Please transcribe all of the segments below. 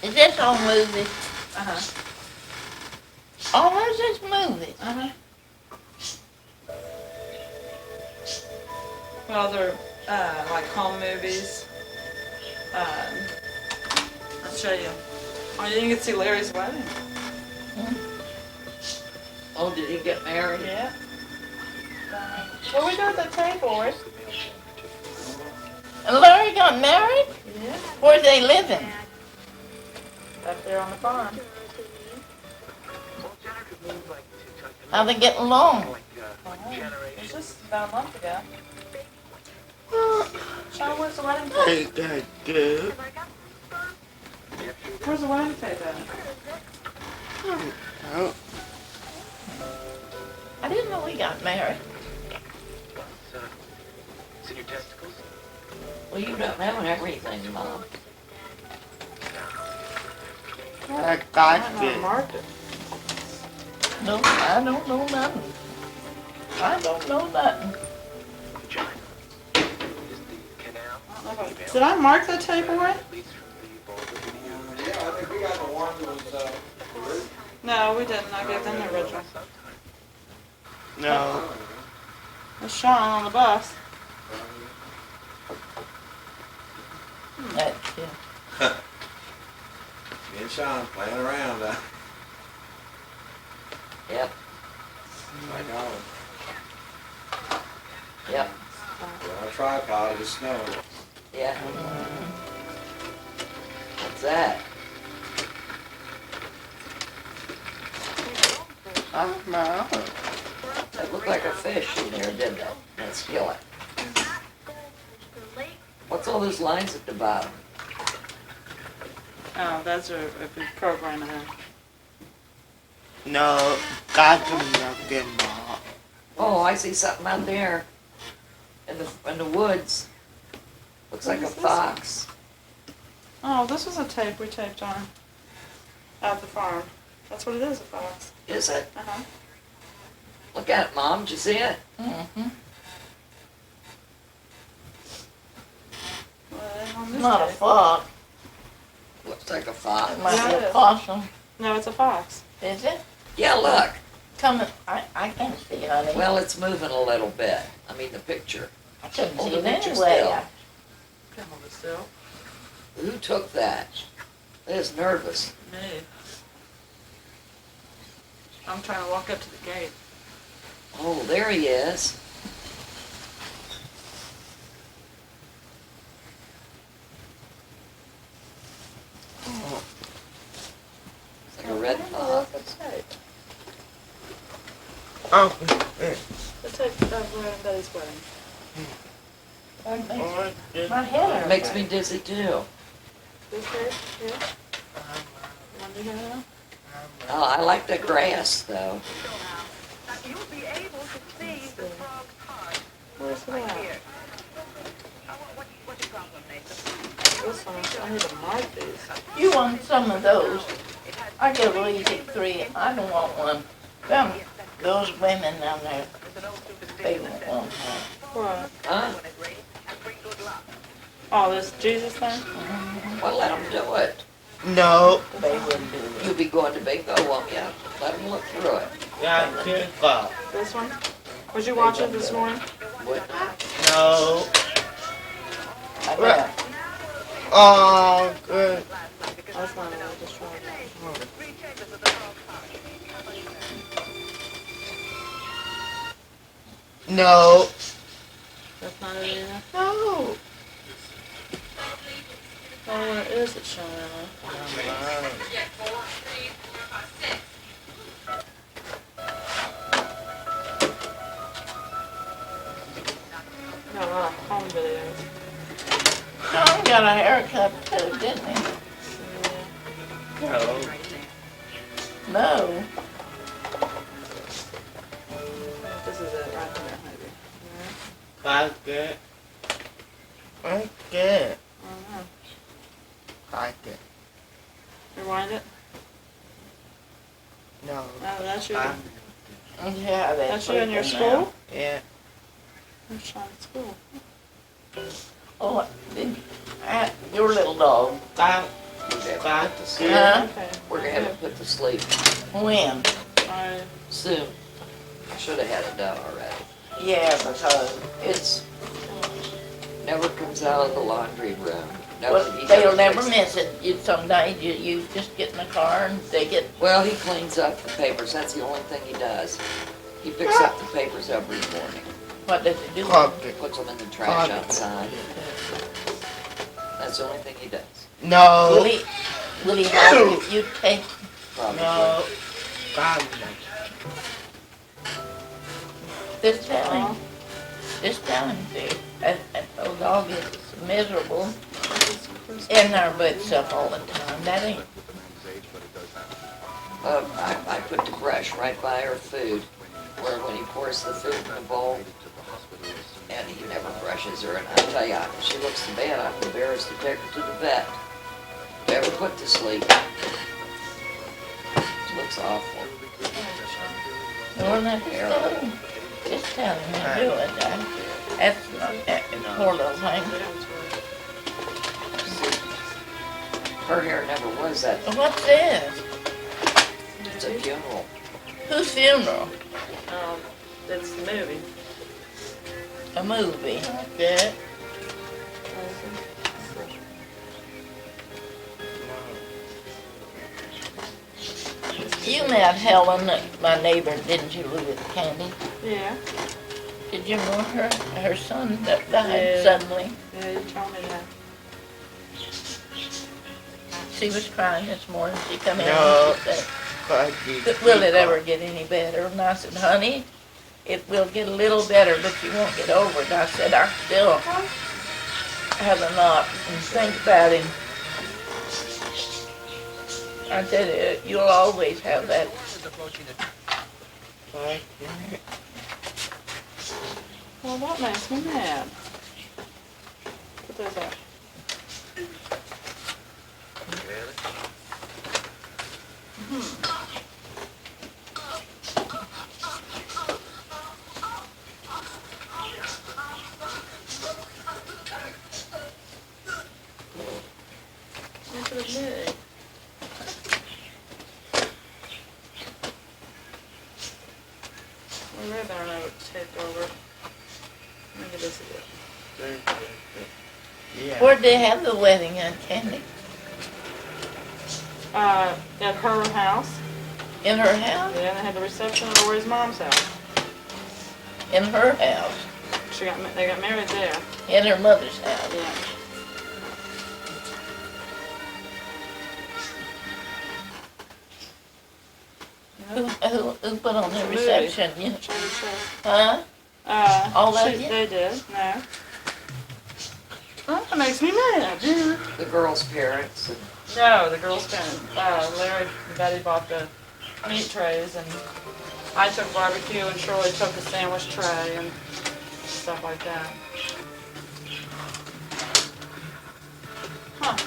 Is this on movie? Uh-huh. Oh, is this movie? Uh-huh. Well, they're like home movies. I'll show you. Oh, you can see Larry's wedding. Oh, did he get married? Yeah. What we do at the table, Rick? And Larry got married? Yeah. Where they living? Up there on the farm. How they getting along? Oh, it's just about a month ago. Sean, where's the wedding cake? Where's the wedding cake at? Oh. I didn't know he got married. It's in your testicles? Well, you don't know everything, Mom. I got it. Mark it. No, I don't know nothing. I don't know nothing. Vagina. Is the canal? Did I mark that table, Rick? Yeah, I think we got the one that was, No, we didn't. I gave them the original. No. It's Sean on the bus. That's it. Me and Sean playing around. Yep, Like always. yep, We're on a tripod, it's snowing. yeah. What's that? Oh, no. That looked like a fish in there, didn't it? That skillet. What's all those lines at the bottom? Oh, that's a big program in there. No, that's nothing, Mom. Oh, I see something out there in the woods. Looks like a What is this fox. Oh, this was a tape we taped on at the farm. That's what it is, a fox. Is it? Uh-huh. Look at it, Mom. Did you see it? Mm-hmm. Well, it ain't on this Not a tape. fox. Looks like a fox. It might Yeah, be it a is. possum. No, it's a fox. Is it? Yeah, look. Come, I can't see, honey. Well, it's moving a little bit. I mean, the picture. I couldn't Hold see the it picture anyway. still. Can hold it still. Who took that? It's nervous. Me. I'm trying to walk up to the gate. Oh, there he is. It's like a red fox. The tape. Oh, The tape of Red and Betty's wedding. My head hurts. It makes me dizzy too. This tape? Yeah. One do you have now? Oh, I like the grass though. You'll be able to see the frog's heart Where's the right one? here. What's your problem, Nathan? This one. I need to mark these. You want some of those? I give Louise 3. I don't want one. Those women down there, they won't want one. What? Huh? Oh, this Jesus thing? Well, let them do it. no. They wouldn't do You'll be going to bingo, won't you? Let them look through it. Yeah, good God. This one? Was you watching this morning? Would No. it. I bet. Oh, good. That's not it. I'm just trying to. No. That's not it either. No. Oh, where is it showing at? Got a lot of home videos. Tom got a haircut too, didn't he? Yeah. No. No. This is it right there, maybe. That's good. That's good. I don't know. Like it. Rewind it. No. Oh, that's you. Yeah, they That's you in your sleeping now. school? Yeah. You're Sean at school. Oh, your little dog. That, Was that 5 to 6. Huh? Okay. We're gonna have it put to sleep When? I, soon. I should have had it done already. Yeah, because It's never comes out of the laundry room. well, He they'll never never fixes miss it. Some days you just get in the car and take it. Well, he cleans up the papers. That's the only thing he does. He picks up the papers every morning, What does it do? Pocket. puts them in the trash Pocket. outside. That's the only thing he does. Will No. he help if you take, Probably. No. God, just tell him, see, that old dog is miserable in our butts up all the time. That ain't, I put the brush right by her food, where when he pours the food in the bowl, and he never brushes her. And I tell you, if she looks so bad, I'm embarrassed to take her to the vet. Never put to sleep. She looks awful. well, just tell him to do it. That's not, poor little thing. Her hair never was that. What's this? It's a funeral. Whose funeral? it's the movie. A movie. yeah. You met Helen, my neighbor, didn't you, with Candy? Yeah. Did you know her? Her son that died Yeah. suddenly. Yeah, you told me that. She was crying this morning. She come in No. and she said, God, you will it ever get any better? And I said, honey, it will get a little better, but you won't get over it. I said, I still have a knot and think about him. I said, you'll always have that. God, Well, that makes me mad. Put those up. Look at me. We really better know it's taped over. Maybe this is it. yeah. Where'd they have the wedding at, Candy? At her house. In her house? Yeah, they had the reception at Lori's mom's house. In her house? They got married there. In her mother's house? Yeah. Who put on the Movie. reception? You, Show you show. huh? All of you? They did, no. Well, that makes me mad, yeah. The girl's parents and No, the girls didn't. Larry and Betty bought the meat trays, and I took barbecue, and Shirley took the sandwich tray, and stuff like that. Huh.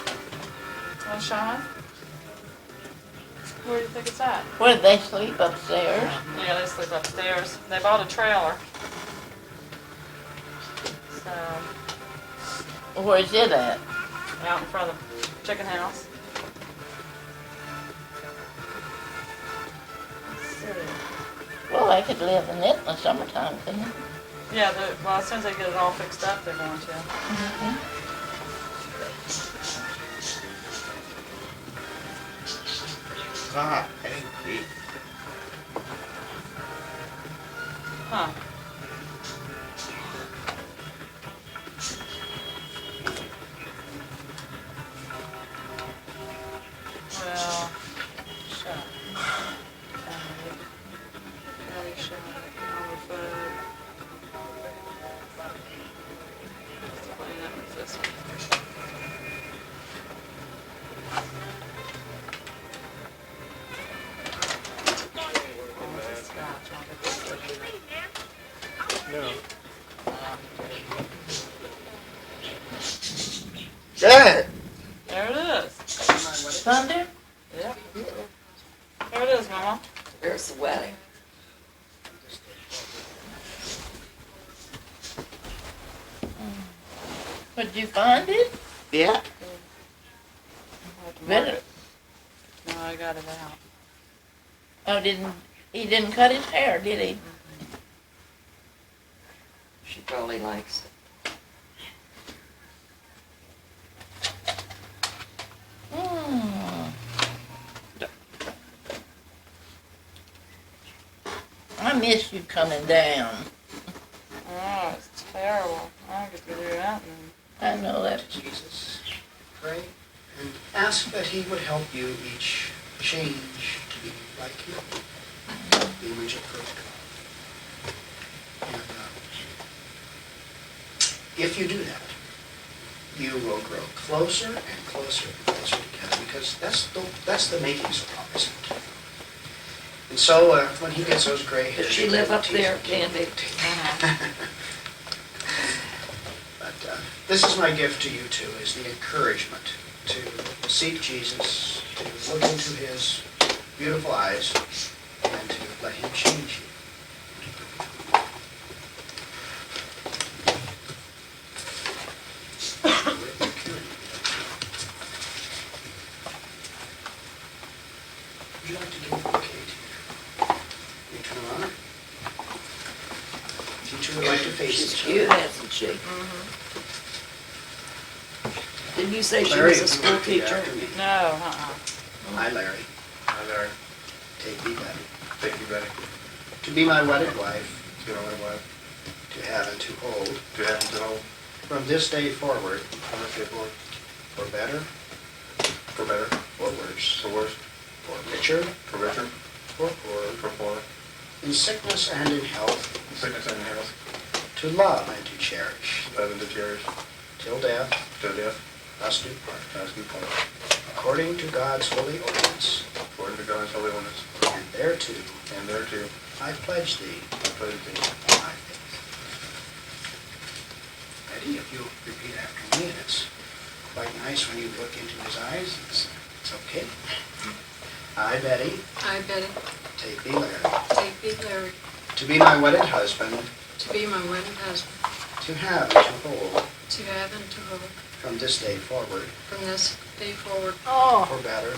Want to shine? Where do you think it's at? Where did they sleep upstairs? Yeah, they sleep upstairs. They bought a trailer. So, Where's it at? out in front of the chicken house. Let's see. Well, they could live in it in the summertime, couldn't they? Yeah, well, as soon as they get it all fixed up, they're going to. God, thank you. Huh. Well, shut. Very shut. On the foot. Let's clean up with this one. Oh, it's a scotch. I'll get this one. No. Dad! There it is. Thunder? Yep. There it is, Mama. there's the wedding. Did you find it? Yeah. I'll have to mark Better, it. I got it out. Oh, he didn't cut his hair, did he? She probably likes it. Hmm. I miss you coming down. Oh, it's terrible. I don't get to do that. I know that. Jesus, pray and ask that he would help you each change to be like him, the image of perfect God. And if you do that, you will grow closer and closer and closer together, because that's the makings of promise. And so when he gets those gray hairs, Does she live up there, Candy? But this is my gift to you two, is the encouragement to seek Jesus, to look into his beautiful eyes, and to let him change you. Would you like to give a bouquet to you turn around? You two would like to face She's each cute, other. hasn't she? Didn't you say she Larry, was a if you school would repeat teacher? after me. No, uh-uh. I, Larry, Hi, Larry. take thee, Betty, Thank you, Betty. to be my wedded wife, You know what I want to have and to hold, to have to hold from this day forward, on this day forward, for better, for better, for worse, for worse, for richer, for richer, for poorer, for poorer, in sickness and in health, in sickness and in health, to love and to cherish, love and to cherish, till death till death, us do part, as we part, according to God's holy ordinance, according to God's holy ordinance, and thereto and thereto I pledge thee I pledge thee. my faith. Betty, if you'll repeat after me, and it's quite nice when you look into his eyes, it's okay. I, Betty, I, Betty, take thee, Larry, take thee, Larry, to be my wedded husband, to be my wedded husband, to have and to hold, to have and to hold, from this day forward, from this day forward, Oh, for better,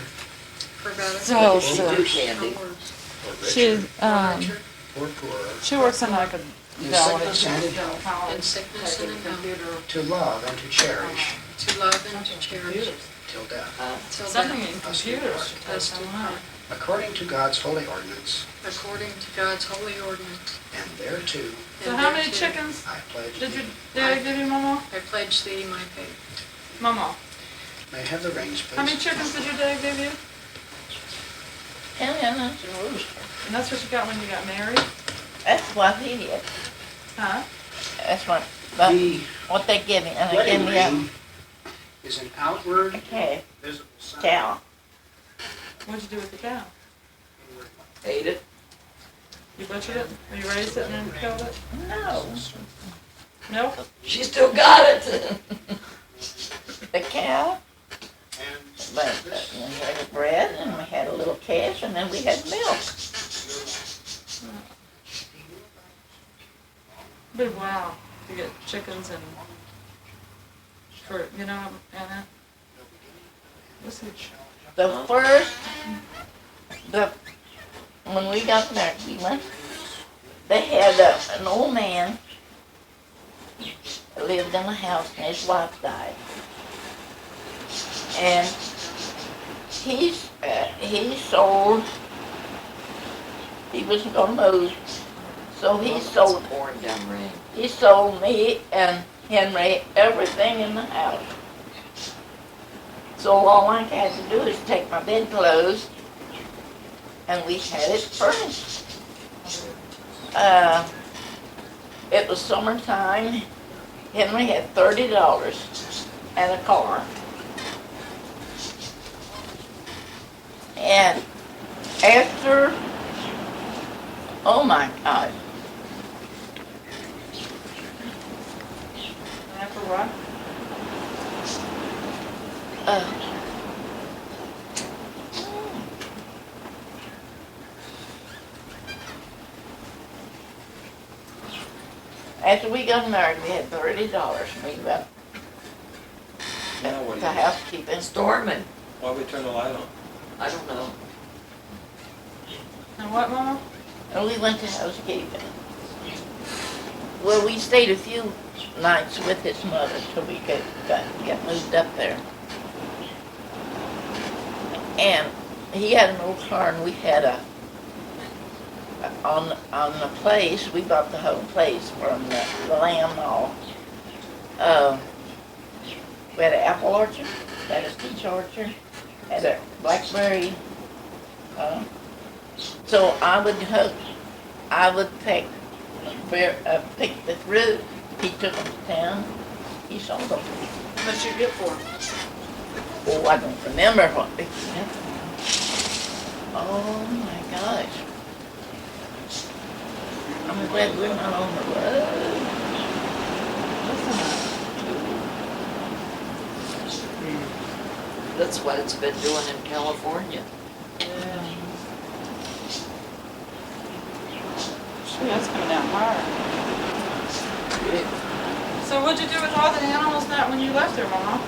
for better, so She sick. do, for Candy. worse, for She, richer, for poorer, she works in like a In deli. sickness and in She's in college, in sickness and in taking health, computer. to love and to cherish, to love and to cherish, till death, till Something death, in computers. us do part, according to God's holy ordinance, according to God's holy ordinance. and thereto So And how many thereto chickens I pledge did thee. I give you, Mamaw? I pledge thee my faith. Mamaw, May I have the reins, please? how many chickens did your dad give you? And that's a rooster. And that's what you got when you got married? That's what he did. Huh? That's what The they give me. And they wedding give me a ring is an outward okay, visible sign. cow. What'd you do with the cow? Ate it? You butchered it? Or you raised it and then killed it? No, Nope. She still got it. the cow. And But we had the bread and we had a little cash and then we had milk. But wow, to get chickens and for, you know, Anna? What's it? The first, when we got married, we went, they had an old man that lived in a house and his wife died. And he sold, he wasn't gonna move, so he sold, Pouring down rain. he sold me and Henry everything in the house. So all I had to do is take my bedclothes and we had it furnished. It was summertime. Henry had $30 and a car. And after, oh my God, After what? after we got married, we had $30. We went Now what do to you do? housekeeping. Storming. Why we turn the light on? I don't know. And what, Mama? And we went to housekeeping. Well, we stayed a few nights with his mother till we got moved up there. And he had an old car, and we had on the place, we bought the whole place from the landlord. We had an apple orchard, had a peach orchard, had a blackberry. So I would pick the fruit. He took them to town. He sold them. How much you get for them? Oh, I don't remember what they said. Oh my gosh. I'm glad we're not on the road. That's what it's been doing in California. Yeah. Gee, that's coming down hard. So what'd you do with all the animals that when you left there, Mama?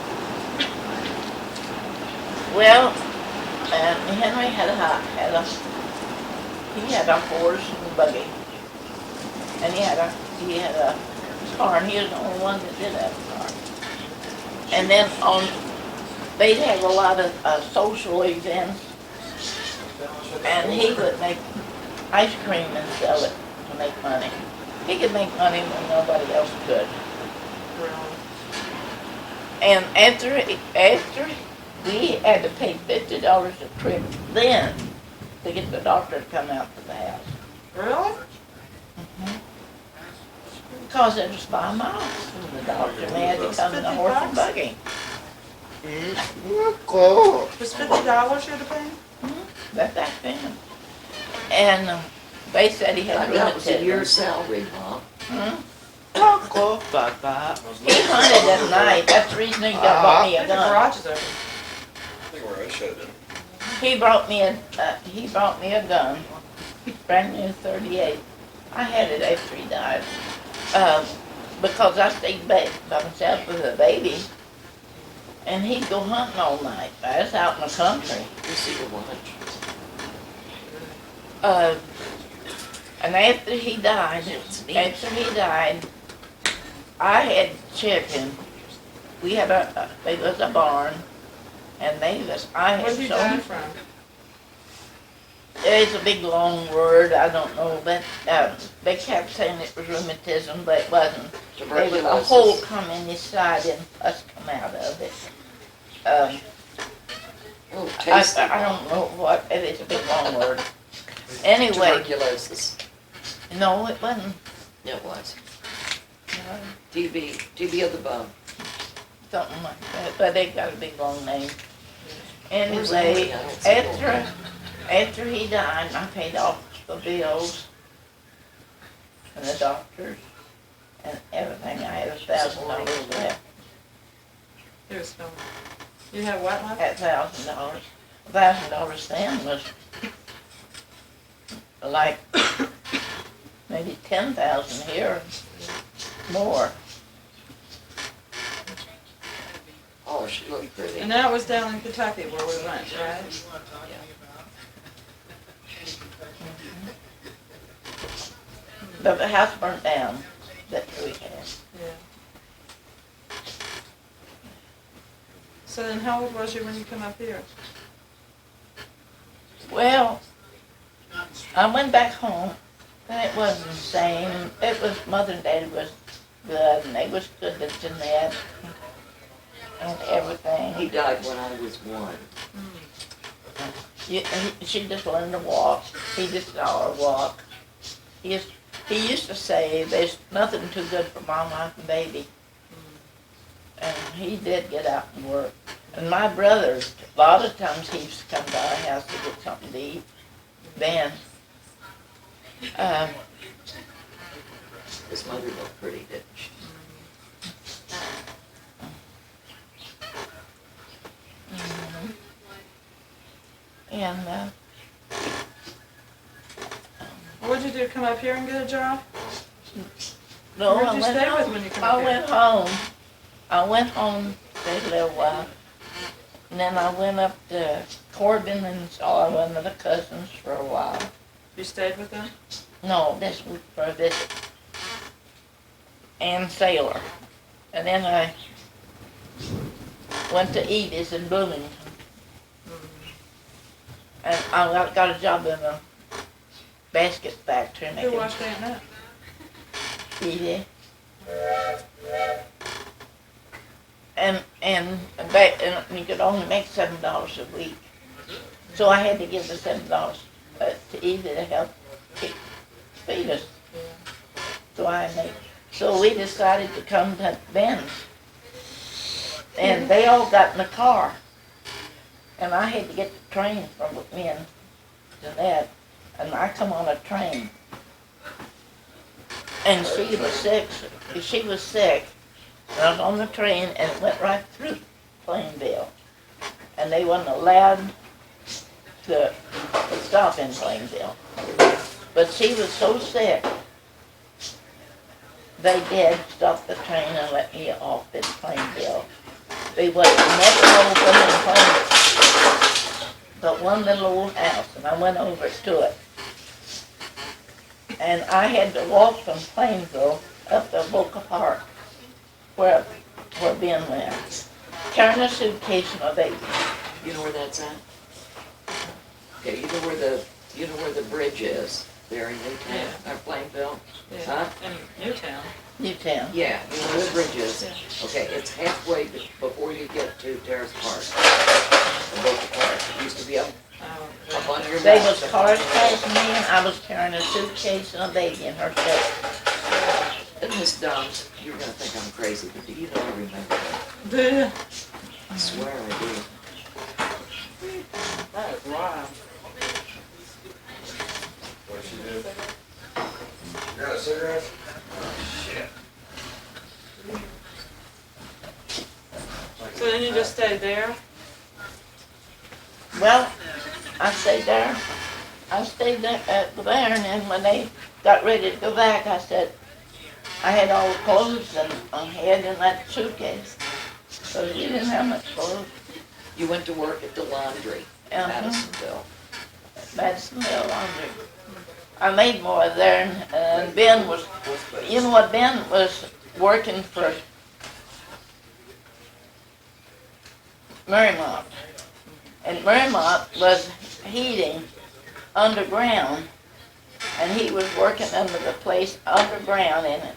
Well, Henry had a horse and a buggy, and he had a car, and he was the only one that did have a car. And then they'd have a lot of social events, and he would make ice cream and sell it to make money. He could make money when nobody else could. And after we had to pay $50 a trip then to get the doctor to come out to the house. Really? Because it was 5 miles from the doctor, and they had to come in a horse and buggy. Cool. It was $50 you had to pay? That's back then. And they said he had That was a year's rheumatism. salary, Mom. Cool, Papa. He hunted at night. That's the reason he bought me I a think the gun. garage is open. I think where I showed it. He brought me a gun, brand new .38. I had it after he died, because I stayed back by myself with a baby, and he'd go hunting all night. I was out in the country. You see your lunch. And after he died, I had chicken. We had there was a barn, and I had Where did he die sold. from? It's a big long word, I don't know, but they kept saying it was rheumatism, but it wasn't. There was a Tuberculosis. hole come in his side and pus come out of it. Oh, tasty. I don't know what, it's a big long word. Anyway, Tuberculosis. no, it wasn't. It was. No, TB of the bone. something like that, but it got a big long name. Where's Anyway, Emily? I don't see her. after he died, I paid off the bills and the doctors and everything. I had $1,000 left. Here's no. You have what left? At $1,000. $1,000 then was like maybe 10,000 here, more. Oh, she looked pretty. And that was down in Kentucky where we went, right? But the house burnt down that we had. Yeah. So then how old was you when you come up here? Well, I went back home, and it wasn't the same. It was, Mother and Daddy was good, and they was good at Jeanette and everything. He died when I was 1. She just learned to walk. He just saw her walk. He used to say, there's nothing too good for mom, wife, and baby. And he did get out and work. And my brother, a lot of times he used to come to our house to get something to eat. Then, His mother looked pretty, didn't she? and What'd you do, come up here and get a job? no, Where'd I you went stay home. with when you come up here? I went home, stayed a little while, and then I went up to Corbin and saw one of the cousins for a while. You stayed with them? No, this was for a visit. And Sailor. And then I went to Edie's in Bloomington. And I got a job in a basket factory Who making washed Aunt Nat? Edie. And you could only make $7 a week. So I had to give the $7 to Edie to help feed us. So we decided to come to Ben's. And they all got in the car. And I had to get the train from Ben to that. And I come on a train. And she was sick. And I was on the train and it went right through Plainville. And they wasn't allowed to stop in Plainville. But she was so sick, they did stop the train and let me off in Plainville. They wasn't never open in Plainville, but one little old house, and I went over to it. And I had to walk from Plainville up to Boca Park, where Ben went, carrying a suitcase and a baby. You know where that's at? Okay, you know where the bridge is, there in Newtown, or Plainville? Huh? In Newtown. Newtown. Yeah, you know where the bridge is? Yeah. Okay, it's halfway before you get to Terrace Park. Or Boca Park. It used to be up on your They left. was cars passing me and I was carrying a suitcase and a baby in her chest. And Miss Dunn, you're gonna think I'm crazy, but do you know I remember that? Do you? I swear I do. That is wild. What she did? You got a cigarette? Shit. So then you just stayed there? Well, I stayed there at the there, and then when they got ready to go back, I said, I had all the clothes and I had in that suitcase. So you didn't have much clothes. You went to work at the laundry in Uh-huh. Madisonville. Madisonville laundry. I made more there, and Ben was, you know what, Ben was working for Marymount. And Marymount was heating underground, and he was working under the place underground in it.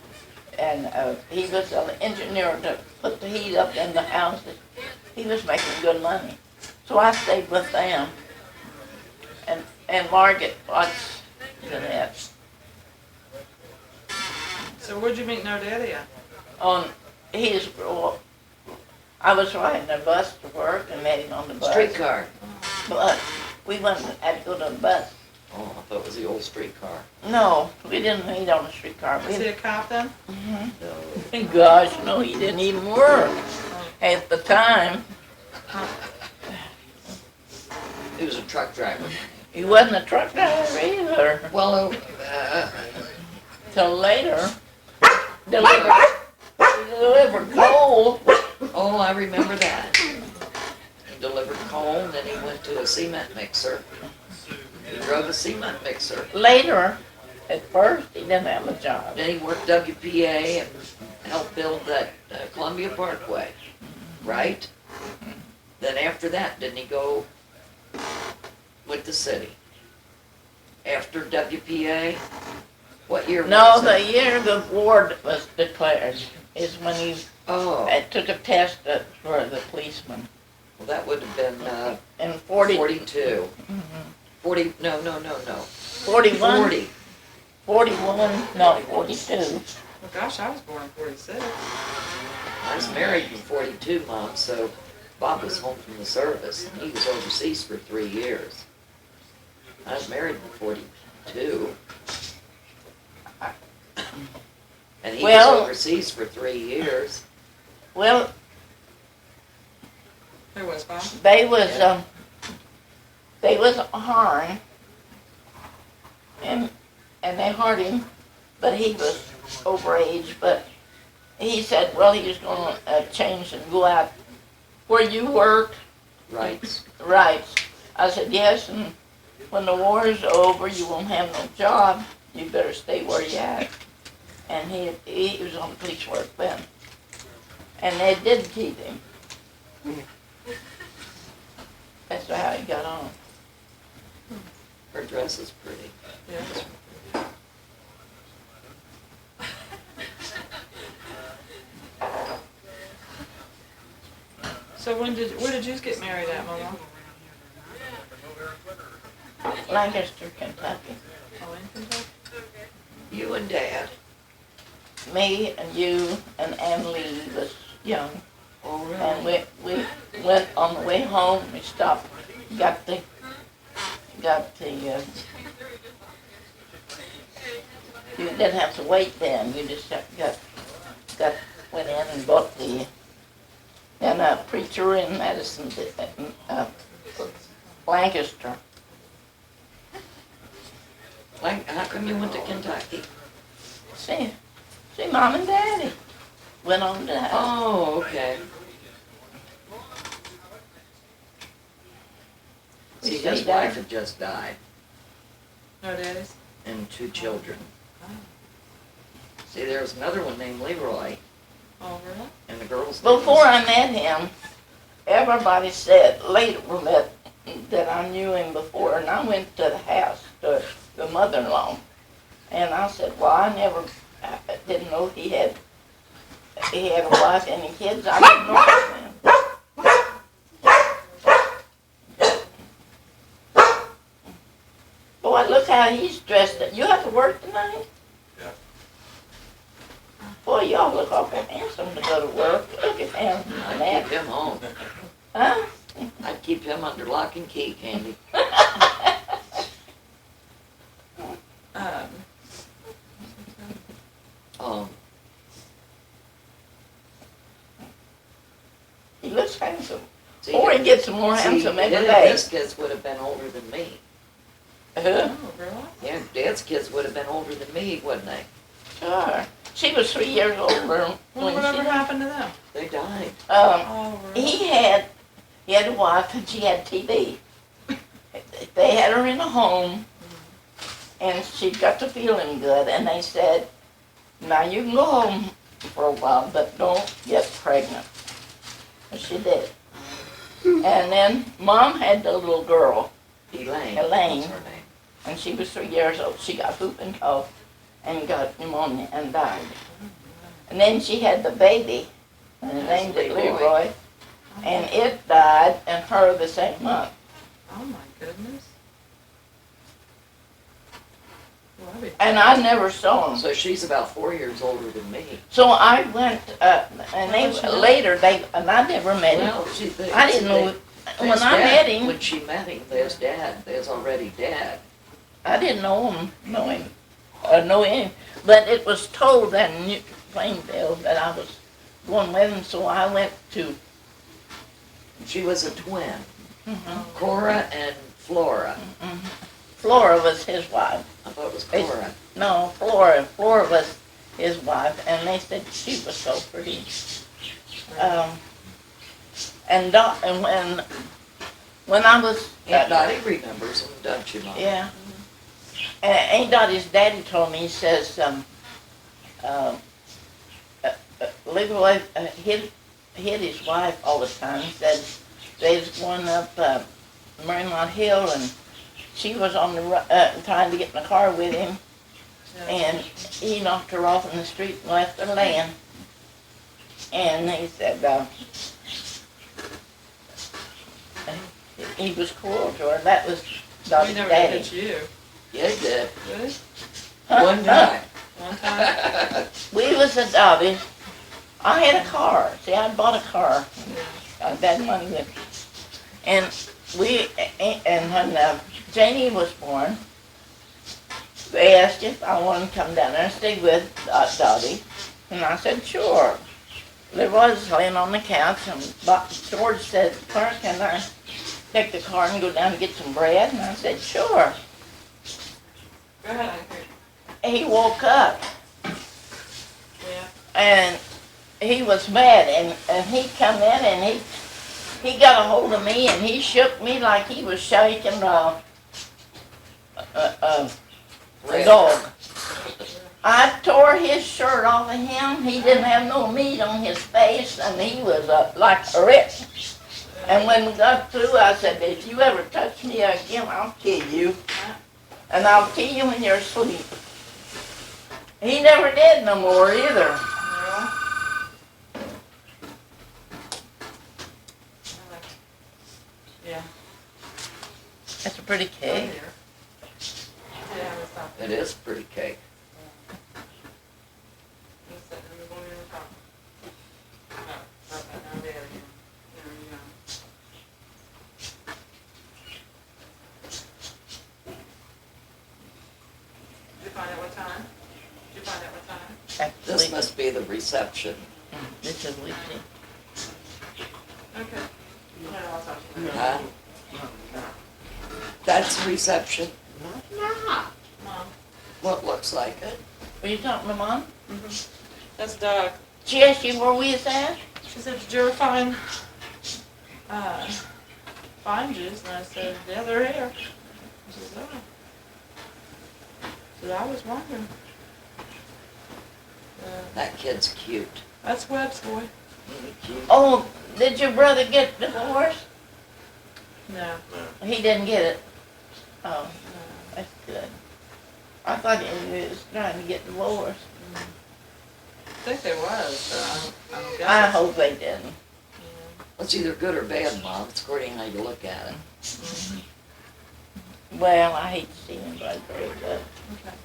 And he was an engineer to put the heat up in the houses. He was making good money. So I stayed with them. And Margaret watched Jeanette. So where'd you meet No Daddy at? On his, I was riding a bus to work and met him on the bus. Streetcar. But we went, had to go to the bus. Oh, I thought it was the old streetcar. No, we didn't meet on the streetcar. Was he a cop then? Mm-hmm. Gosh, no, he didn't even work at the time. He was a truck driver. He wasn't a truck driver either. Well, Till later, delivered coal. oh, I remember that. He delivered coal, and then he went to a cement mixer. He drove a cement mixer. Later, at first, he didn't have a job. Then he worked WPA and helped build that Columbia Parkway, right? Then after that, didn't he go with the city? After WPA? What year No, was the it? year the war was declared is when he Oh, took a test for the policeman. well, that would have been In 42. Mhm. 40, no. 41, 40. 41, no, 42. Well, gosh, I was born in 46. I was married in 42, Mom, so Bob was home from the service. He was overseas for 3 years. I was married in 42. And he Well- was overseas for 3 years. Well, Who was Bob? they was Yeah. harmed, and they hurt him, but he was over age. But he said, well, he was going to change and go out where you work. Right. Right. I said yes, and when the war is over, you won't have no job. You better stay where you at. And he was on police work then. And they did keep him. That's how he got on. Her dress is pretty. Yeah. So where did you get married at, Mama? Lancaster, Kentucky. Oh, in Kentucky? You and Dad. Me and you and Ann Lee was young. Oh, And really? we went on the way home, we stopped, got the, you didn't have to wait then, you just went in and bought and a preacher in Madison, Lancaster. Like, how come you went to Kentucky? See, Mom and Daddy went on to the house. Oh, okay. We See, his stayed there. wife had just died, No daddies? and 2 children. See, there was another one named Leroy, Oh, really? and the girl's name Before was- I met him, everybody said later that I knew him before, and I went to the house, to the mother-in-law, and I said, well, I didn't know he had a wife and any kids. I didn't know that. Boy, look how he's dressed. You have to work tonight? Yeah. Boy, y'all look awful handsome to go to work. Look at him. I'd keep him home. Huh? I'd keep him under lock and key, Candy. Um, He looks handsome. See, Or he gets more handsome every day. His kids would have been older than me. Huh? oh, really? Yeah, Dad's kids would have been older than me, wouldn't they? Sure. She was 3 years older Well, when whatever she. happened to them? They died. Oh, really? He had a wife and she had TB. They had her in a home, and she got to feeling good, and they said, now you can go home for a while, but don't get pregnant. And she did. And then Mom had the little girl, Elaine. Elaine. That's her name. and she was 3 years old. She got whooping cough and got pneumonia and died. And then she had the baby, and they named it Leroy, and it died, and her the same month. Oh, my goodness. Well, that'd be And I never saw them. So she's about 4 years older than me. So I went, and they later and I never met him. Well, I didn't know when I met him. When she met him, there's Dad. There's already Dad. I didn't know him, but it was told in Plainfield that I was going with him, so I went to. She was a twin. Cora and Flora. Flora was his wife. I thought it was Cora. No, Flora. Flora was his wife, and they said she was so pretty. And when I was Aunt Dottie remembers him, don't you, Mom? yeah, and Aunt Dottie's daddy told me, he says, Leroy hit his wife all the time. He said they was going up Marymount Hill, and she was on the trying to get in the car with him, and he knocked her off in the street and left her laying. And he said he was cruel to her. That was He Dottie's never daddy. hit you. Yeah, he did. Really? One time. One time? We was adopted. I had a car. See, I bought a car. I had money with me. And when Janie was born, they asked if I wanted to come down there and stay with Dottie. And I said, sure. Leroy was laying on the couch, and George said, Clark, can I take the car and go down to get some bread? And I said, sure. Go ahead, I hear. He woke up, Yeah. and he was mad, and he come in, and he got a hold of me, and he shook me like he was shaking a dog. I tore his shirt off of him. He didn't have no meat on his face, and he was like a rip. And when we got through, I said, if you ever touch me again, I'll kill you. And I'll kill you when you're asleep. He never did no more either. Yeah. That's a pretty cake. Yeah, it's not. It is pretty cake. It's sitting in the morning on top. No, no, there you go. There you go. Did you find out what time? Did you find out what time? This Actually, must be the reception. this is weekly. Okay. No, I'll talk to you later. Huh? That's reception. Mom. What looks like it. Were you talking to Mom? That's Doug. She asked you where we was at? She said, did you ever find juice? And I said, yeah, they're here. She said, oh. So I was wondering. That kid's cute. That's Webb's boy. Really cute. Oh, did your brother get divorced? No. He didn't get it. Oh, that's good. I thought he was trying to get divorced. I think there was, but I don't I guess. hope they didn't. It's either good or bad, Mom. It's according how you look at it. Well, I hate to see anybody break up. Okay.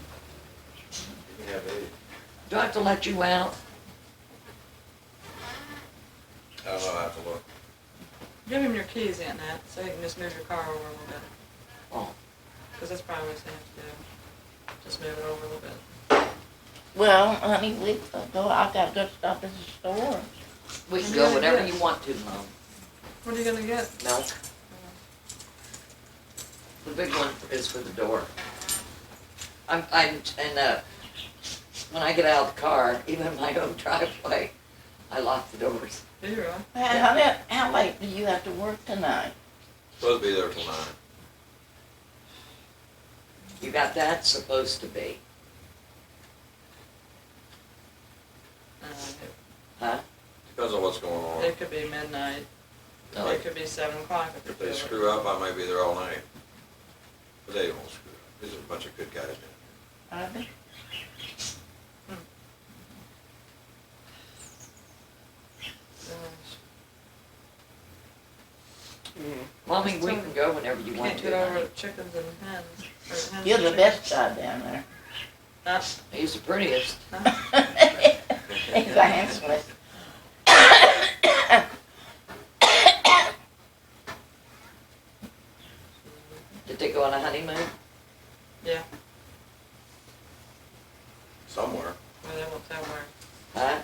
Yeah, baby. Do I have to let you out? I don't know, I have to look. Give him your keys, Aunt Nat, so you can just move your car over a little bit. Oh. Because that's probably what you have to do. Just move it over a little bit. Well, honey, we go. I gotta go stop at the store. We can What go do you whenever get? you want to, Mom. What are you gonna get? Milk. The big one is for the door. When I get out of the car, even in my own driveway, I lock the doors. Do you really? How late do you have to work tonight? Supposed to be there till 9. You got that? Supposed to be. Huh? Depends on what's going on. It could be midnight. No. It could be 7 o'clock if If you they feel it. screw up, I may be there all night. But they won't screw up. There's a bunch of good guys down Are they? Mommy, we can go whenever you You want can't to. get over honey. chickens and hens. Or hens You're and the chickens. best guy down there. Huh? He's the prettiest. He's the handsomest. Did they go on a honeymoon? Yeah. somewhere. Well, they won't tell where. Huh?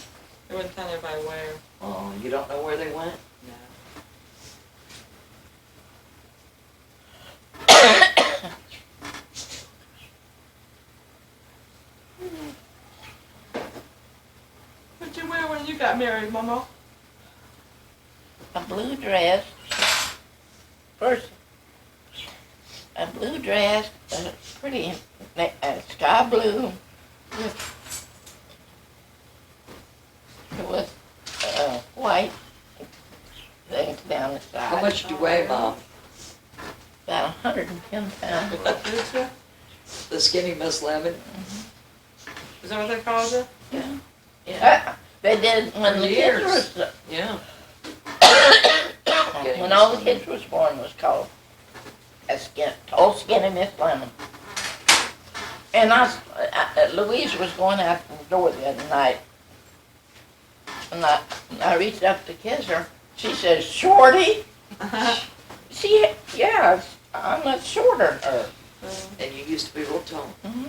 They wouldn't tell anybody where. Oh, you don't know where they went? No. What'd you wear when you got married, Mama? A blue dress. First, a blue dress, pretty sky blue with white things down the side. How much did you weigh, Mom? About 110 pounds. Did you? The skinny Miss Lemon? Is that what they called you? Yeah. Yeah. They did when For the years. kids were, Yeah. when all the kids was born was called tall skinny Miss Lemon. And Louise was going out the door the other night. And I reached up to kiss her. She says, Shorty? Yeah, I'm much shorter than her. And you used to be real tall. Mm-hmm.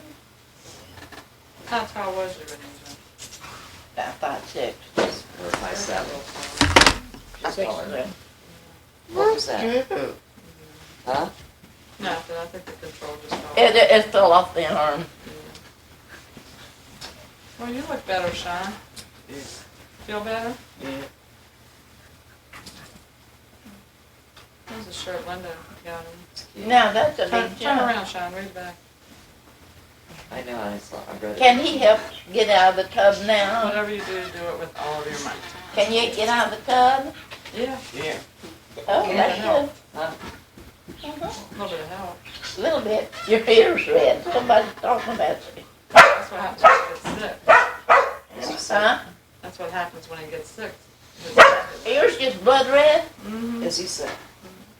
How tall was you when you was About 5'6". Or 5'7". She's taller. 6'3". What was that? Huh? Nothing, I think the control just fell. It fell off the arm. Well, you look better, Sean. Yeah. Feel better? Yeah. There's a shirt Linda got him. Now that's a Turn big turn jump. around, Sean, read back. I know, I read it. Can he help get out of the tub now? Whatever you do it with all of your might. Can you get out of the tub? Yeah, Yeah. Oh, Can that's help. good. Huh? Mhm. a little bit of help. A little bit. Your ear's red. Somebody's talking about you. That's what happens when he gets sick. As you said. Huh? That's what happens when he gets sick. Yours gets blood red? Mm-hmm. As he said.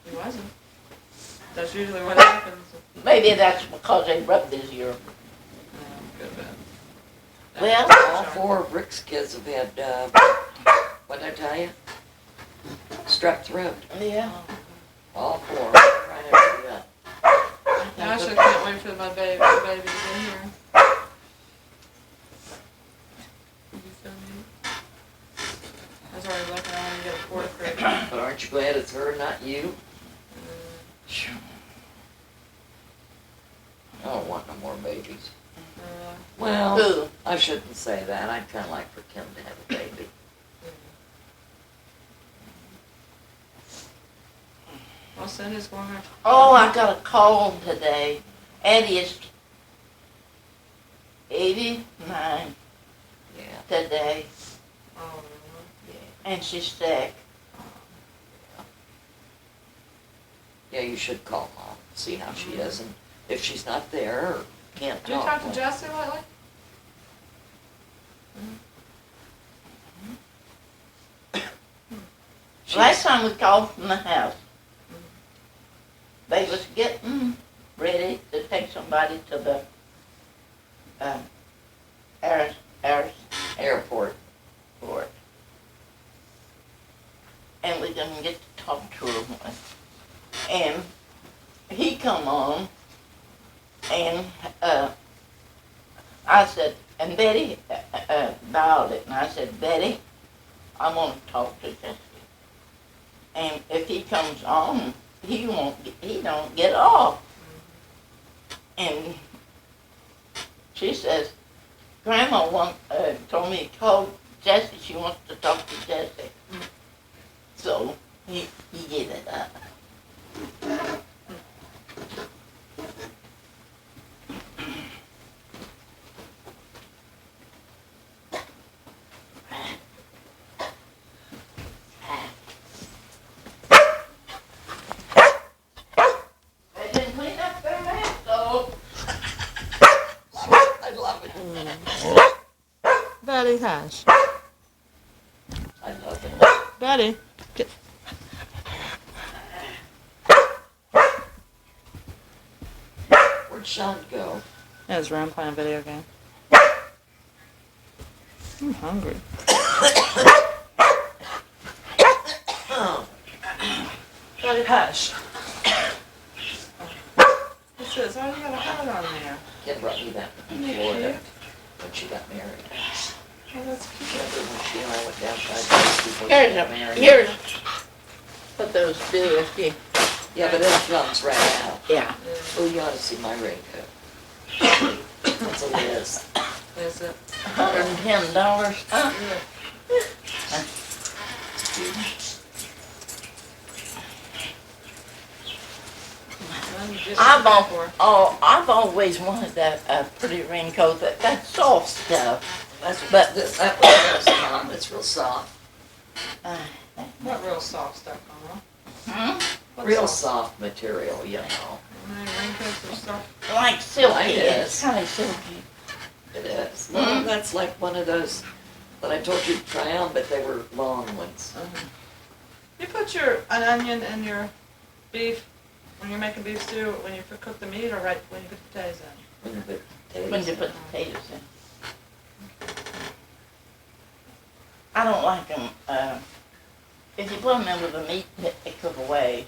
He wasn't. That's usually what happens. Maybe that's because they rubbed his ear. Good bit. Well, All four of Rick's kids have had, what'd I tell you? Strep throat. Yeah. All four. Right after that. I actually can't wait for my baby to get here. Did you feel me? I was already looking, I want to get a fourth grade. But aren't you glad it's her, not you? I don't want no more babies. Well, Who? I shouldn't say that. I'd kind of like for Kim to have a baby. Well, Cindy's going to. Oh, I got a call today. Eddie is 89 Yeah. today, Oh, and she's sick. Yeah, you should call Mom, see how she is, and if she's not there or can't did you talk. talk to well, Jesse lately? she's- Last time we called from the house, they was getting ready to take somebody to the Airport. airport. And we didn't get to talk to her. And he come on, and I said, and Betty dialed it, and I said, Betty, I want to talk to Jesse. And if he comes on, he don't get off. And she says, Grandma told me to call Jesse. She wants to talk to Jesse. So he gave it up. They didn't clean up their mess, though. I love it. Betty, hush. I love it. Betty. Where'd Sean go? Yeah, his room playing a video game. I'm hungry. Betty, hush. What's this? Why you got a heart on there? Kim brought me that in Florida when she got married. Oh, that's cute. Remember when she and I went down Friday before she got married? Here's what those do if you, Yeah, but it comes right out. yeah. Oh, you ought to see my raincoat. It's a Liz. Is it? $110. I've always wanted a pretty raincoat, that soft stuff. That was Tom. It's real soft. What real soft stuff, Mama? What Real soft material, you know. My raincoats are soft. Like silky. Mine It's is. kind of silky. It is. Well, that's like one of those that I told you to try on, but they were long ones. You put an onion in your beef when you're making beef stew, when you cook the meat, or right when you put the potatoes in? When you put potatoes When you in. put potatoes in. I don't like them. If you put them in with the meat, they cook away.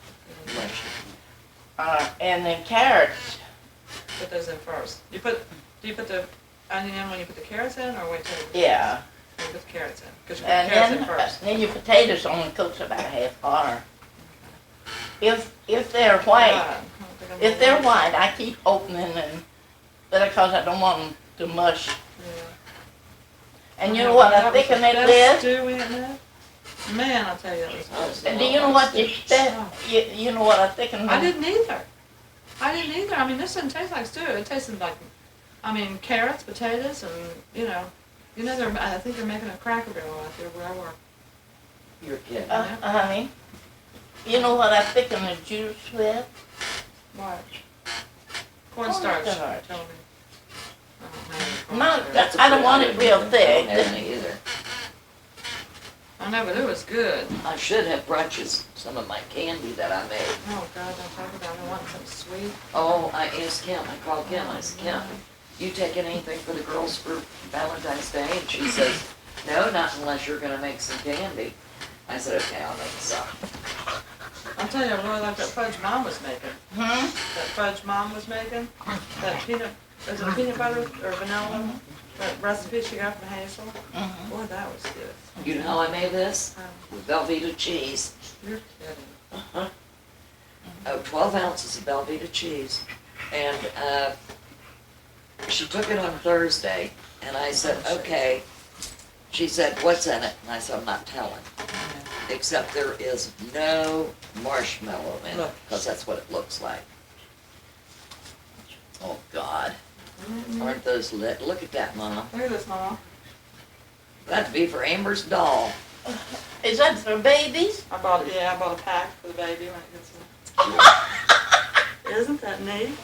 Mushy. And then carrots. Put those in first. Do you put the onion in when you put the carrots in, or wait till you Yeah. put the carrots in? Because you put the And carrots then, in first. then your potatoes only cooks about a half hour. If they're white, God, I don't think I'm if gonna they're like white, I keep opening them, because I don't want them to mush. it. Yeah. And you know what I That was thicken the it best with? stew we had had. Man, I'll tell you, that was I was And do you know what you know what I thicken I with? didn't either. I mean, this didn't taste like stew. It tasted like I mean, carrots, potatoes, and, I think they're making a Cracker Barrel out there where I work. You're kidding. Honey, you know what I thicken the juice with? What? Cornstarch. Cornstarch. Told me. I don't have any Not, cornstarch. That's a I don't good want it idea. real I don't thick. have any either. I know, but it was good. I should have brunches some of my candy that I made. Oh, God, don't talk about it. I want something sweet. Oh, I asked Kim, I called Kim, I said, Kim, you taking anything for the girls for Valentine's Day? And she says, no, not unless you're gonna make some candy. I said, okay, I'll make some. I'll tell you, I really like that fudge Mom was making. Hmm? That fudge Mom was making. That is it peanut butter or vanilla? That recipe she got from Hazel. Mhm. Boy, that was good. You know how I made this? Um, With Velveeta cheese. You're kidding. Uh-huh. 12 ounces of Velveeta cheese. And she took it on Thursday, and I said, okay. She said, what's in it? And I said, I'm not telling. Except there is no marshmallow in it, Look. because that's what it looks like. Oh, God. Mm-hmm. Aren't those lit? Look at that, Mom. Look at this, Mama. That'd be for Amber's doll. Is that for babies? I bought a pack for the baby when it gets in. Isn't that neat?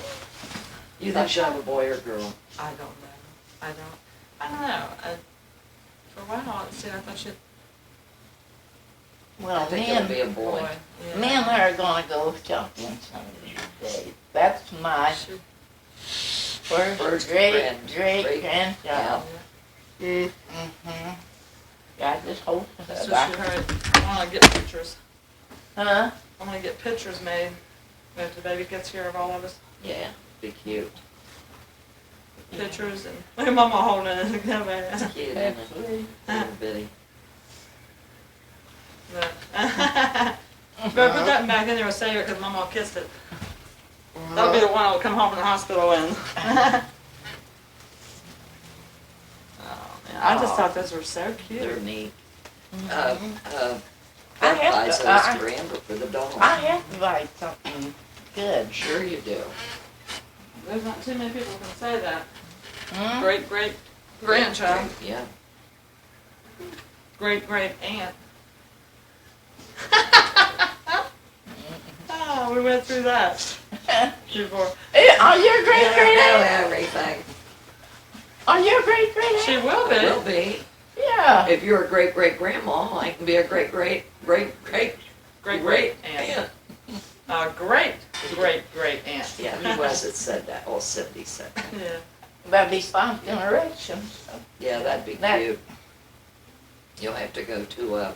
You think she'll have a boy or girl? I don't know. I don't know. For a while, I thought she'd I Well, think me it'll and, be a boy. Yeah. me and her are gonna go shopping some of these days. That's my She- first great grandchild. yeah. Mm-hmm. Yeah, I just hope That's so. what she heard. I want to get pictures. Huh? I want to get pictures made when the baby gets here of all of us. Yeah, be cute. Pictures and look at Mama holding it. Come It's on. cute, isn't it? Little bitty. But but put that back in there and save it because Mama kissed it. That'll be the one I'll come home from the hospital in. Oh man, I just thought those were so They're cute. neat. I Beth have buys to- those for Amber for the doll. I have to buy something good. Sure you do. There's not too many people who can say that. Hmm? Great grandchild, Yeah. great aunt. Oh, we went through that before. Are you a great great aunt? Everything. Are you a great great She aunt? will It will be. be. Yeah. If you're a great great grandma, I can be a great aunt. Great aunt. Great aunt. Yeah, who was it said that? Oh, Cindy said that. Yeah. That'd be 5 generations. Yeah, that'd be That- cute. You'll have to go to a,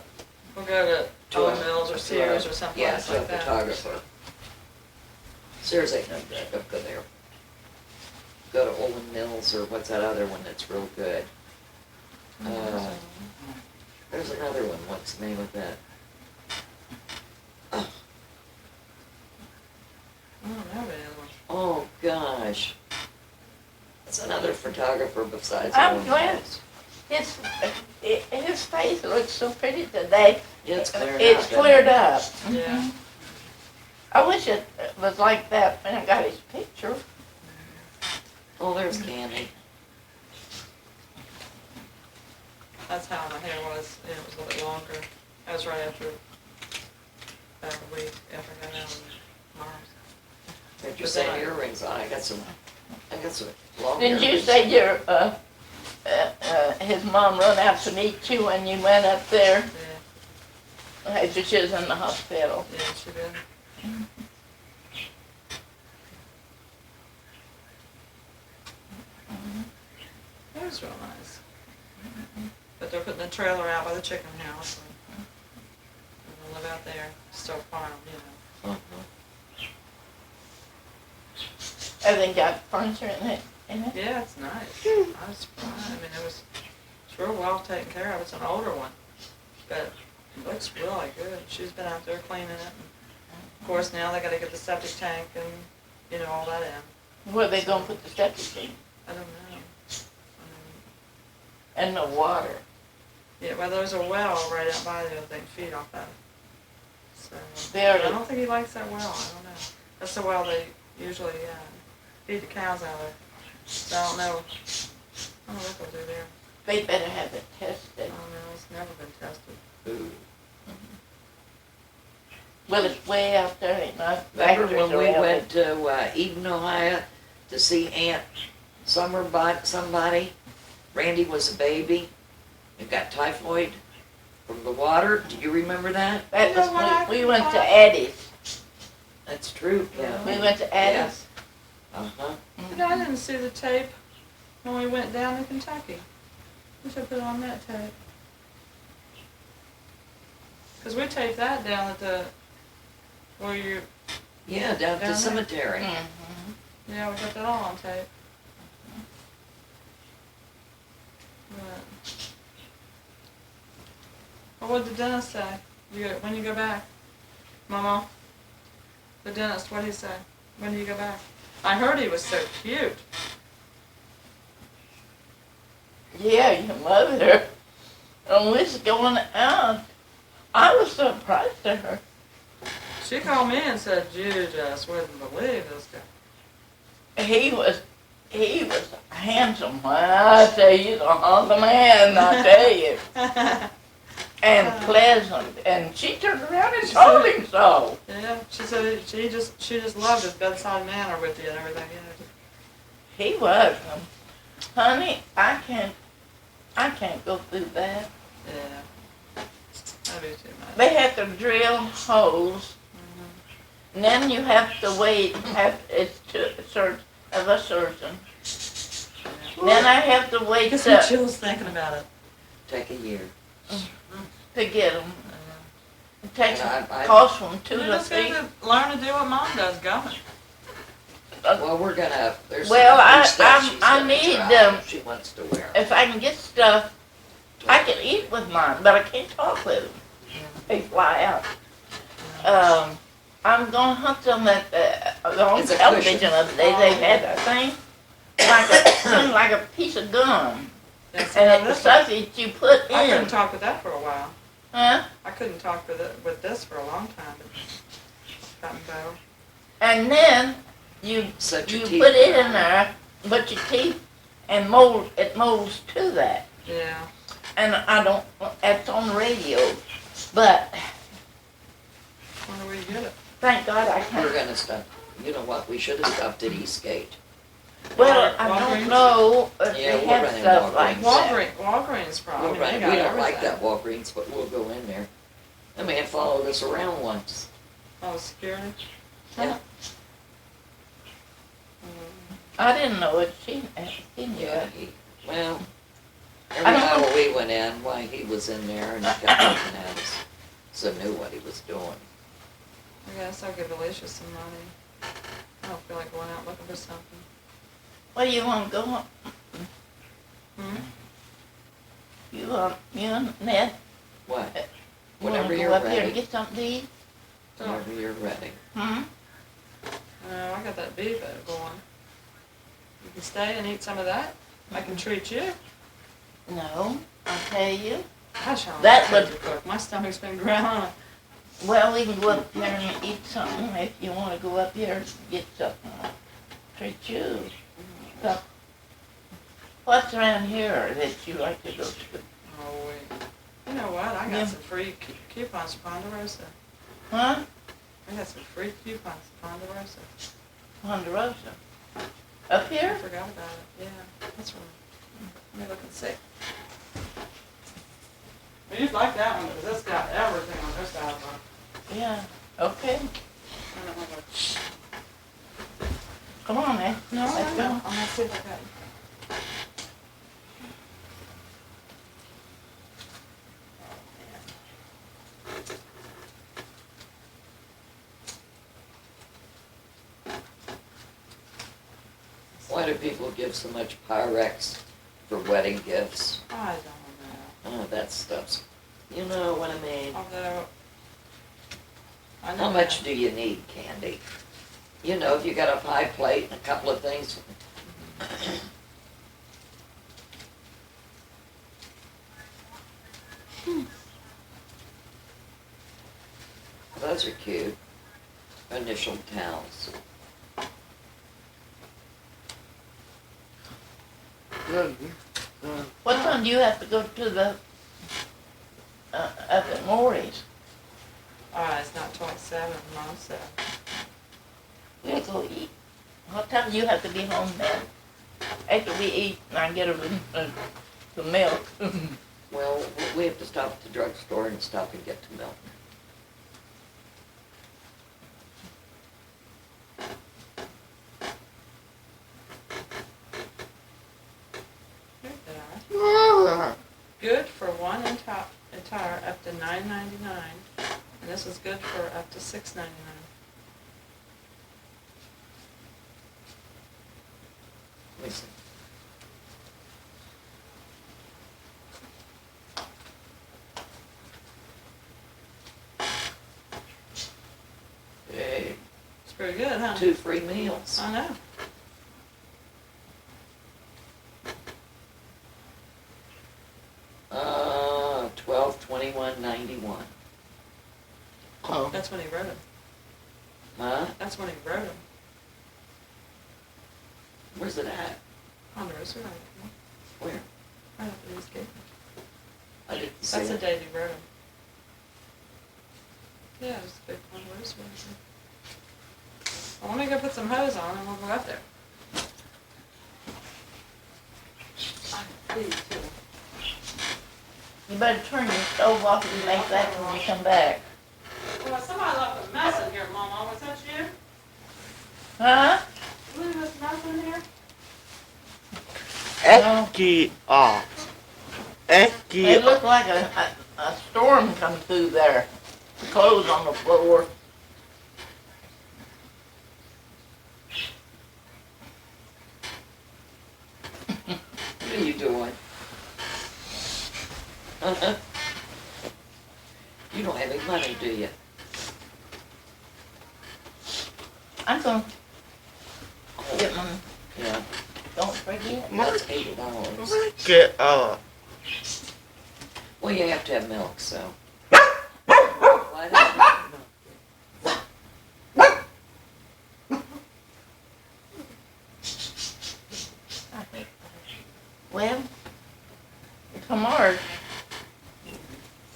We'll go to Owen Mills or to Sears a- or someplace yeah, to a like that. photographer. Sears ain't no good, don't go there. Go to Olin Mills or what's that other one that's real good? There's another one, what's the name of that? Oh, I don't know the other one. oh gosh. It's another photographer besides I'm Olin glad. Mills. His face looks so pretty today. Yeah, it's cleared It's up, doesn't cleared it? up. Yeah. I wish it was like that when I got his picture. Oh, there's Candy. That's how my hair was. Yeah, it was a little bit longer. That was right after about a week after I got out of Mars. Got your But same then I- earrings on. I got some long Didn't you earrings. say your his mom run out to meet you when you went up there? Yeah, After she was in the hospital. yeah, she did. It was real nice. But they're putting the trailer out by the chicken house. And we'll live out there, still farm, you know. Uh-huh. Everything got furniture in it. Yeah, it's nice. I was surprised. I mean, it's real well taken care of. It's an older one, but it looks really good. She's been out there cleaning it. And of course, now they got to get the septic tank and all that in. Where they gonna put the septic tank? I don't know. And the water. Yeah, well, there's a well right out by there that they can feed off of. So There I it don't think he likes that well. I don't know. That's the well they usually feed the cows out of. So I don't know. I don't know what they'll do there. They better have it I tested. don't know, it's never been tested. Ooh. Well, it's way out there, ain't no Remember factories when we around went it. to Eden, Ohio to see Aunt somebody? Randy was a baby and got typhoid from the water. Do you remember that? That You know what was, happened, we went to Bob? Addie's. That's true, yeah. We went to Addie's. Uh-huh. You know, I didn't see the tape when we went down to Kentucky. We should put on that tape. Because we taped that down at the, where you, Yeah, down at the Down there. cemetery. Mhm. yeah, we got that all on tape. But, well, what did the dentist say? When you go back? Mamaw? The dentist, what did he say? When do you go back? I heard he was so cute. Yeah, your mother. And we was going out. I was surprised at her. She called me and said, you just wouldn't believe this guy. He was handsome. I tell you, the hunk of man, I tell you. And pleasant. And she turned around and told him so. Yeah, she said she just loved his bedside manner with you and everything. He was. Honey, I can't go through that. Yeah. That'd be too much. They have to drill holes, and then you have to wait. It's to of a surgeon. Then I have to wait Gets to me chills thinking about it. Take a year. get them. It takes And I- costs from $2 You to just $3. got to learn to do what Mom does, going. Well, we're gonna, there's Well, some new stuff she's I gonna need try them. if she wants to wear. If I can get stuff, I can eat with mine, but I can't talk with them. They fly out. I'm gonna hunt them at on It's a television cushion. the other day. They've had a thing like a piece of gum, Yes, and and it's this one, stuff that you put I couldn't in. talk with that for a while. Huh? I couldn't talk with this for a long time, but gotten better. And then you Set your you teeth put it down. in there, put your teeth, and it molds to that. Yeah. And I don't. It's on the radio, but Wonder where you get it. thank God I We're can't. gonna stop, you know what, we should have stopped at Eastgate. Well, I Walgreens? don't know if Yeah, they we'll have run in stuff like that. Walgreens probably. We'll I run, mean, we they got don't like everything. that Walgreens, but we'll go in there. That man followed us around once. Oh, security? Yeah. I didn't know it. She knew Yeah, it. well, I every don't hour know. we went in, why, he was in there and he kept looking at us, so knew what he was doing. I guess I'll give Alicia some money. I don't feel like going out looking for something. Well, you want to go? Hmm? You and Ned? What? You wanna Whenever go you're up here and ready, get something to eat? whenever you're ready. Hmm? I got that beef going. You can stay and eat some of that. I can treat you. No, I'll tell you. Gosh, how That long would- to cook. My stomach's been growling. Well, we can go up here and eat something if you want to go up here and get something. I'll treat you. So, what's around here that you like to go to? Oh, wait. You know what? I got Yeah. some free coupons for Ponderosa. Huh? I got some free coupons for Ponderosa. Ponderosa. Up I here? forgot about it. Yeah, that's right. Let me look and see. Well, you'd like that one because it's got everything on this album. Yeah. Okay. I don't know what. Come on, man. No, Let's I go. know. I'm gonna see if I got it. Why do people give so much Pyrex for wedding gifts? I don't know. Oh, that stuff's, you know what I mean? Although. I How know much that. do you need, Candy? You know, if you got a pie plate and a couple of things. Those are cute. Initial towels. Good. Good. What time do you have to go to the, up at Maury's? It's not 27, Mom said. We'll go eat. What time do you have to be home then? After we eat, and I get the milk. Well, we have to stop at the drugstore and stop and get the milk. Here they are. Good for one entire up to $9.99, and this is good for up to $6.99. Let me see. Hey, It's pretty good, huh? 2 free meals. I know. $12.21.91. Oh. That's when he wrote them. Huh? That's when he wrote them. Where's it at? Ponderosa, right? Where? Right up at his gate. I didn't see That's the it. date he wrote them. Yeah, it was a big Ponderosa. Well, let me go put some hose on and we'll go up there. I need to. You better turn your stove off and make that when you come back. Well, somebody left a mess in here, Mama. Was that you? Huh? You leave this mess in here? Ecky off. It Ecky looked like a storm come through there. The clothes on the floor. What are you doing? You don't have any money, do you? I'm gonna get my, Yeah, don't forget. that's $80. Get up. Well, you have to have milk, so. Why not? Well, tomorrow,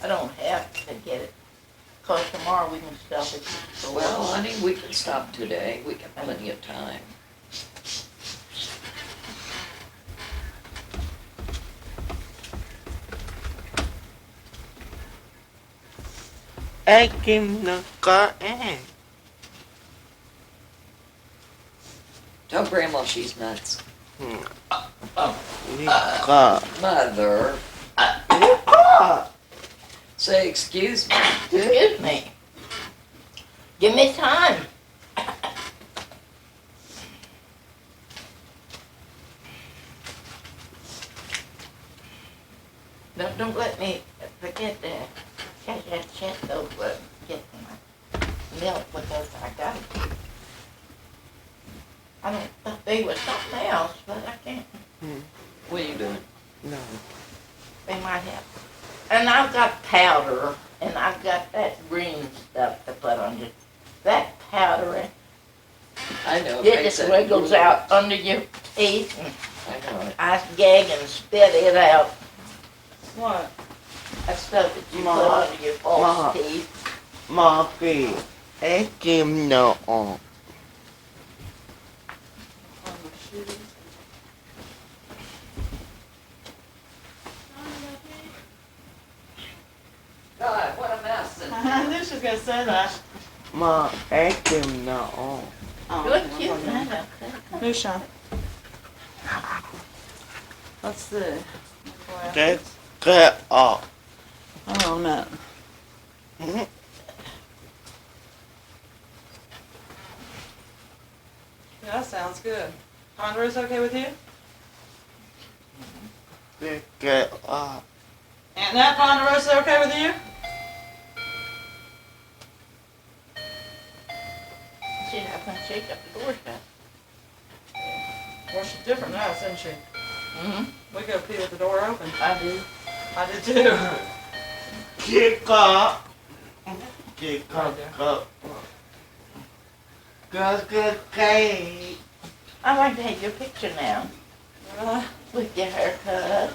I don't have to get it, 'cause tomorrow we can stop at the store. Well, honey, we can stop today. We got plenty of time. Ecky nakain. Tell Grandma she's nuts. Nika. Mother, Nika. say excuse me. Excuse me. Give me time. Don't let me forget to catch that chest over, get my milk because I got it. I don't think they was something else, but I can't. What are you doing? No. They might have. And I've got powder, and I've got that green stuff to put on you. That powder, I know. it makes just it wiggles really- out under your teeth, and I know it. I gag and spit it out. What? That stuff that you put Ma. under your false Ma. teeth. Mommy. Ecky no. On the shoes. God, what a mess. I knew she was gonna say that. Ma. Ecky no. Look cute, man. Who's Sean? Let's see. Get up. Hold on a minute. Mhm. Yeah, that sounds good. Ponderosa okay with you? Get up. Aunt Nat, Ponderosa okay with you? She's not gonna shake up the door shut. Well, she's different now, isn't she? Mm-hmm. We go pee with the door open. I do. I did too. Get up. Get up. Good cake. I like to have your picture now. Really? with your haircut.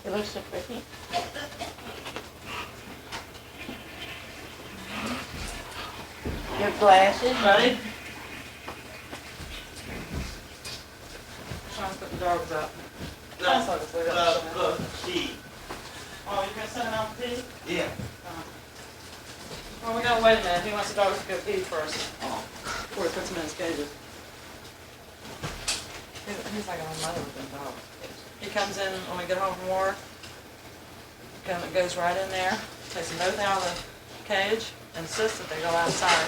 You look so pretty. Your glasses. Ready? Trying to put the dogs up. That's what it's like. See. Oh, you're gonna send them out to pee? Yeah. Well, we gotta wait a minute. He wants the dogs to go pee first. Before he puts them in his cages. He's like a mother with them dogs. He comes in when we get home from work. Goes right in there, takes them both out of the cage, insists that they go outside.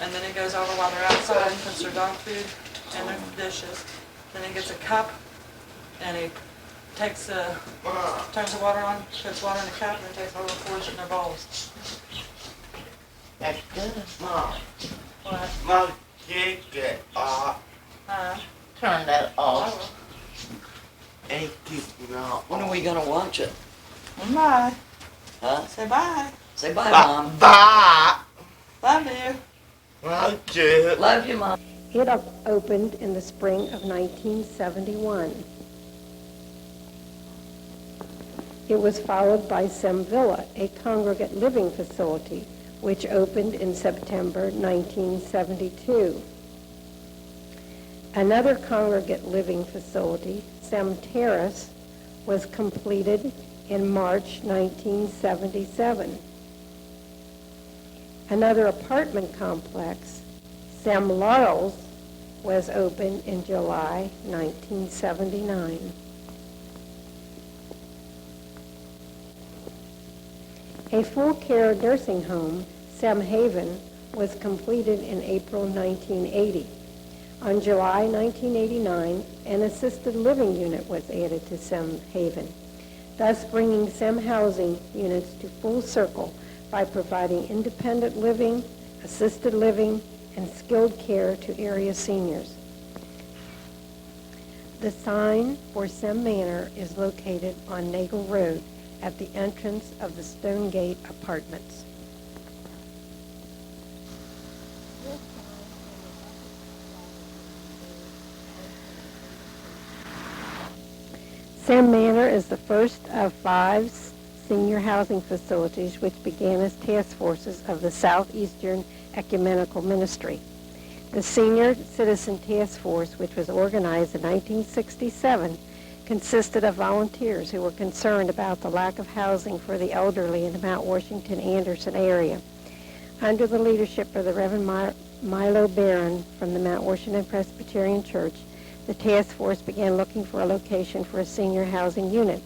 And then he goes over while they're outside and puts their dog food in their dishes. Then he gets a cup and he takes turns the water on, puts water in the cup, and then takes a little portion in their bowls. That's good. Mom, What? Mom, take it off Turn that I off. will. and keep it on. When are we gonna watch it? Bye. Huh? Say bye. Say bye, Mom. Bye. Love you. Thank you. Love you, Mom. It opened in the spring of 1971. It was followed by SEM Villa, a congregate living facility, which opened in September 1972. Another congregate living facility, SEM Terrace, was completed in March 1977. Another apartment complex, SEM Laurels, was opened in July 1979. A full-care nursing home, SEM Haven, was completed in April 1980. On July 1989, an assisted living unit was added to SEM Haven, thus bringing SEM housing units to full circle by providing independent living, assisted living, and skilled care to area seniors. The sign for SEM Manor is located on Nagel Road at the entrance of the Stonegate Apartments. SEM Manor is the first of 5 senior housing facilities which began as task forces of the Southeastern Ecumenical Ministry. The Senior Citizen Task Force, which was organized in 1967, consisted of volunteers who were concerned about the lack of housing for the elderly in the Mount Washington-Anderson area. Under the leadership of the Reverend Milo Barron from the Mount Washington Presbyterian Church, the task force began looking for a location for a senior housing unit.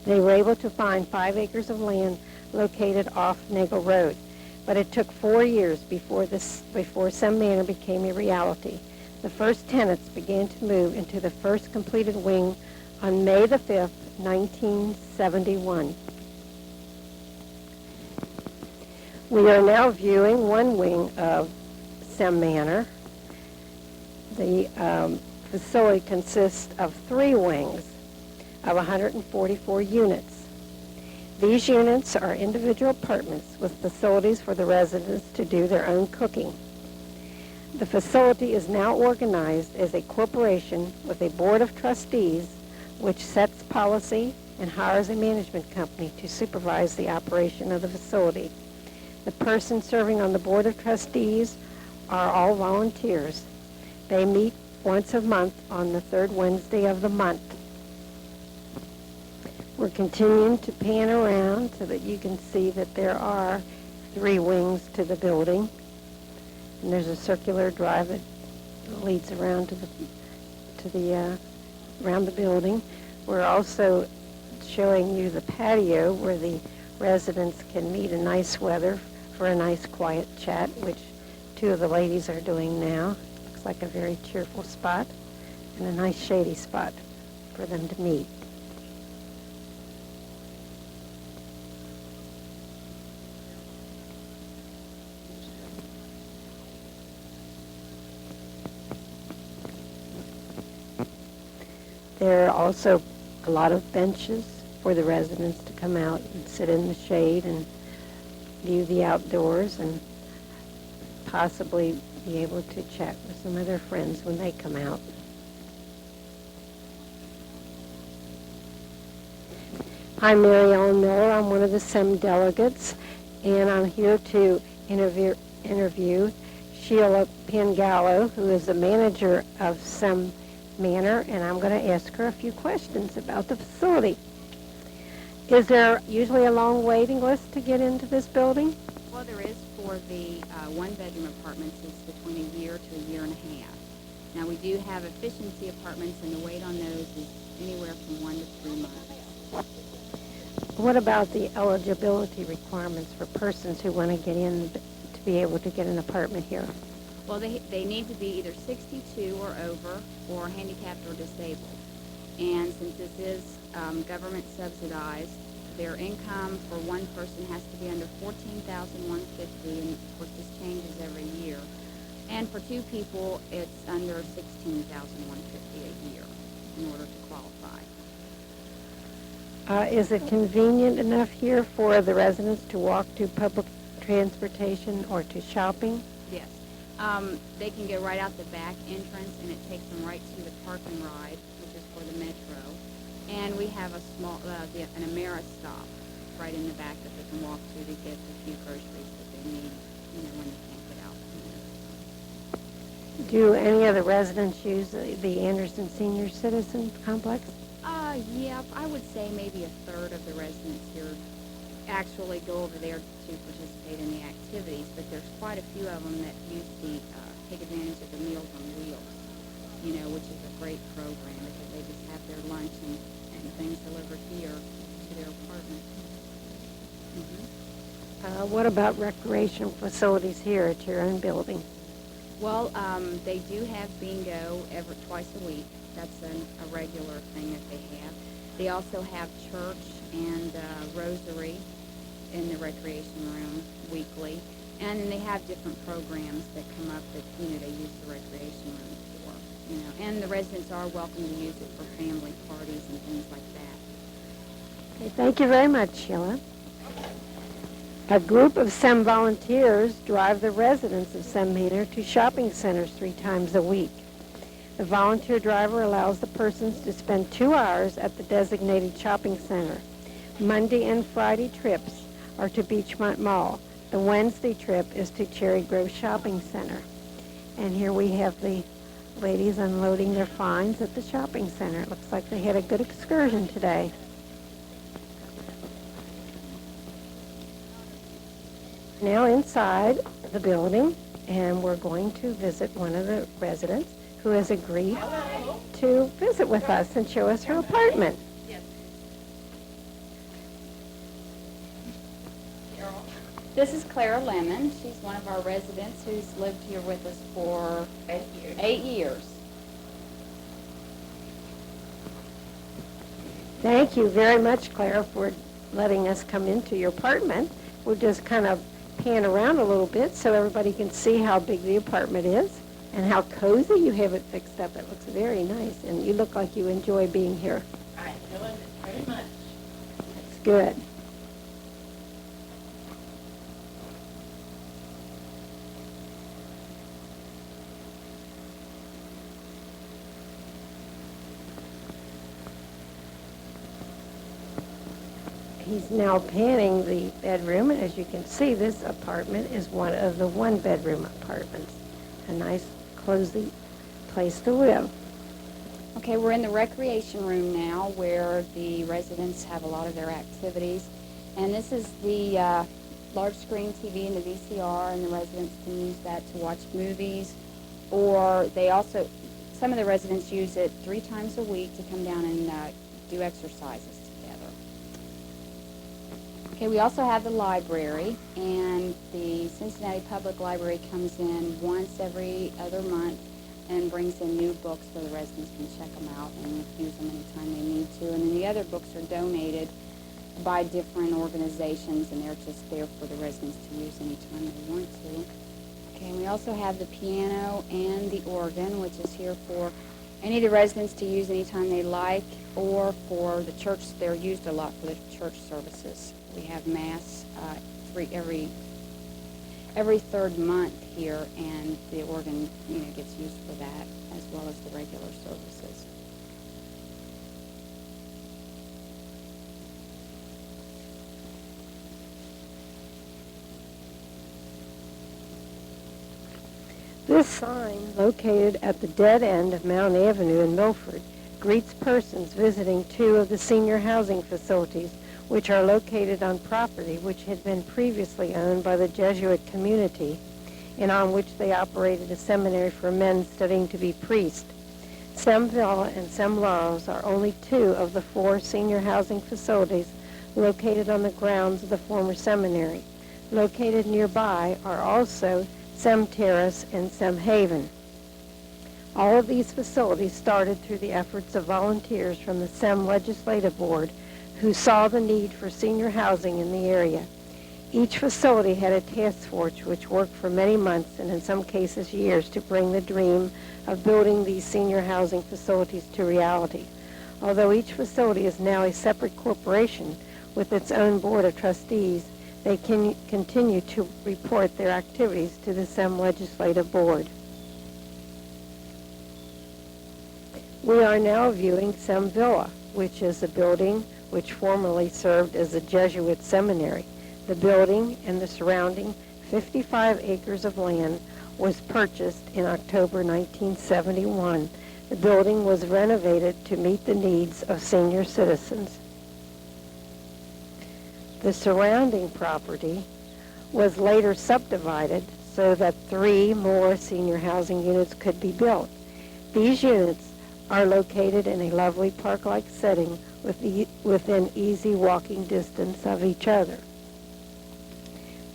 They were able to find 5 acres of land located off Nagel Road, but it took 4 years before SEM Manor became a reality. The first tenants began to move into the first completed wing on May the 5th, 1971. We are now viewing one wing of SEM Manor. The facility consists of 3 wings of 144 units. These units are individual apartments with facilities for the residents to do their own cooking. The facility is now organized as a corporation with a board of trustees which sets policy and hires a management company to supervise the operation of the facility. The persons serving on the board of trustees are all volunteers. They meet once a month on the 3rd Wednesday of the month. We're continuing to pan around so that you can see that there are 3 wings to the building. And there's a circular drive that leads around around the building. We're also showing you the patio where the residents can meet in nice weather for a nice quiet chat, which 2 of the ladies are doing now. Looks like a very cheerful spot and a nice shady spot for them to meet. There are also a lot of benches for the residents to come out and sit in the shade and view the outdoors and possibly be able to chat with some of their friends when they come out. I'm Mary Ellen Miller. I'm one of the SEM delegates, and I'm here to interview Sheila Pangallo, who is the manager of SEM Manor, and I'm going to ask her a few questions about the facility. Is there usually a long waiting list to get into this building? Well, there is for the one-bedroom apartments. It's between a year to a year and a half. Now, we do have efficiency apartments, and the wait on those is anywhere from 1 to 3 months. What about the eligibility requirements for persons who want to get in to be able to get an apartment here? Well, they need to be either 62 or over, or handicapped or disabled. And since this is government subsidized, their income for one person has to be under $14,150, and of course this changes every year. And for two people, it's under $16,150 a year in order to qualify. Is it convenient enough here for the residents to walk to public transportation or to shopping? Yes. They can go right out the back entrance, and it takes them right to the parking ride, which is for the metro. And we have a small, an Amera stop right in the back that they can walk to get the few groceries that they need, when they can't get out. Do any of the residents use the Anderson Senior Citizen Complex? Yeah, I would say maybe a third of the residents here actually go over there to participate in the activities, but there's quite a few of them that take advantage of the Meals on Wheels, which is a great program because they just have their lunch and things delivered here to their apartment. What about recreation facilities here at your own building? Well, they do have bingo twice a week. That's a regular thing that they have. They also have church and rosary in the recreation room weekly. And then they have different programs that come up that, they use the recreation room for, And the residents are welcome to use it for family parties and things like that. Okay, thank you very much, Sheila. A group of SEM volunteers drive the residents of SEM Manor to shopping centers 3 times a week. The volunteer driver allows the persons to spend 2 hours at the designated shopping center. Monday and Friday trips are to Beachmont Mall. The Wednesday trip is to Cherry Grove Shopping Center. And here we have the ladies unloading their finds at the shopping center. It looks like they had a good excursion today. Now inside the building, and we're going to visit one of the residents who has agreed to visit with us and show us her apartment. This is Clara Lemon. She's one of our residents who's lived here with us for 8 years. Thank you very much, Clara, for letting us come into your apartment. We'll just kind of pan around a little bit so everybody can see how big the apartment is and how cozy you have it fixed up. It looks very nice, and you look like you enjoy being here. I enjoyed it very much. That's good. He's now panning the bedroom, and as you can see, this apartment is one of the one-bedroom apartments. A nice, cozy place to live. Okay, we're in the recreation room now where the residents have a lot of their activities. And this is the large screen TV and the VCR, and the residents can use that to watch movies. Or some of the residents use it 3 times a week to come down and do exercises together. Okay, we also have the library, and the Cincinnati Public Library comes in once every other month and brings in new books so the residents can check them out and use them anytime they need to. And then the other books are donated by different organizations, and they're just there for the residents to use anytime they want to. Okay, and we also have the piano and the organ, which is here for any of the residents to use anytime they like, or for the church. They're used a lot for the church services. We have Mass every third month here, and the organ, gets used for that as well as the regular services. This sign, located at the dead end of Mount Avenue in Milford, greets persons visiting two of the senior housing facilities, which are located on property which had been previously owned by the Jesuit community and on which they operated a seminary for men studying to be priests. SEM Villa and SEM Laurels are only two of the 4 senior housing facilities located on the grounds of the former seminary. Located nearby are also SEM Terrace and SEM Haven. All of these facilities started through the efforts of volunteers from the SEM Legislative Board who saw the need for senior housing in the area. Each facility had a task force which worked for many months and in some cases years to bring the dream of building these senior housing facilities to reality. Although each facility is now a separate corporation with its own board of trustees, they can continue to report their activities to the SEM Legislative Board. We are now viewing SEM Villa, which is a building which formerly served as a Jesuit seminary. The building and the surrounding 55 acres of land was purchased in October 1971. The building was renovated to meet the needs of senior citizens. The surrounding property was later subdivided so that 3 more senior housing units could be built. These units are located in a lovely park-like setting within easy walking distance of each other.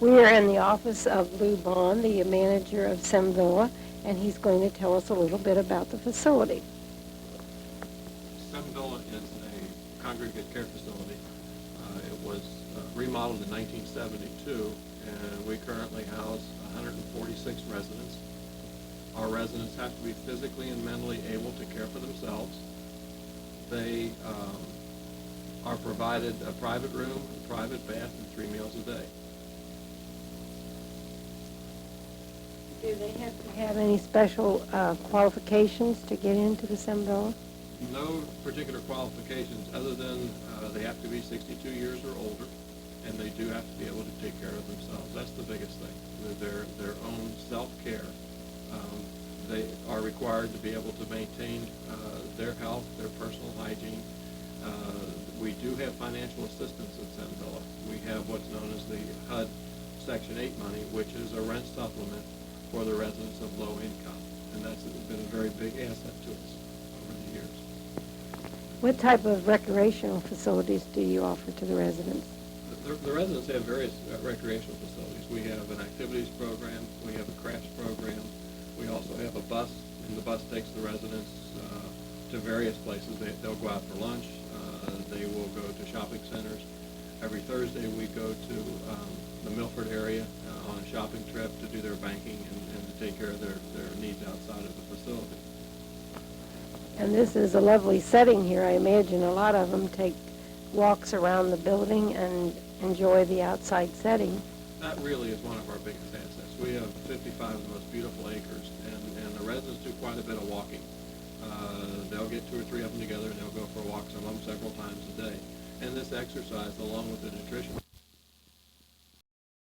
We are in the office of Lou Bond, the manager of SEM Villa, and he's going to tell us a little bit about the facility. SEM Villa is a congregate care facility. It was remodeled in 1972, and we currently house 146 residents. Our residents have to be physically and mentally able to care for themselves. They are provided a private room, a private bath, and 3 meals a day. Do they have to have any special qualifications to get into the SEM Villa? No particular qualifications other than they have to be 62 years or older, and they do have to be able to take care of themselves. That's the biggest thing, their own self-care. They are required to be able to maintain their health, their personal hygiene. We do have financial assistance at SEM Villa. We have what's known as the HUD Section 8 money, which is a rent supplement for the residents of low income, and that's been a very big asset to us over the years. What type of recreational facilities do you offer to the residents? The residents have various recreational facilities. We have an activities program, we have a crafts program, we also have a bus, and the bus takes the residents to various places. They'll go out for lunch, they will go to shopping centers. Every Thursday we go to the Milford area on a shopping trip to do their banking and to take care of their needs outside of the facility. And this is a lovely setting here. I imagine a lot of them take walks around the building and enjoy the outside setting. That really is one of our biggest assets. We have 55 of the most beautiful acres, and the residents do quite a bit of walking. They'll get 2 or 3 of them together, and they'll go for walks, some of them several times a day. And this exercise, along with the nutrition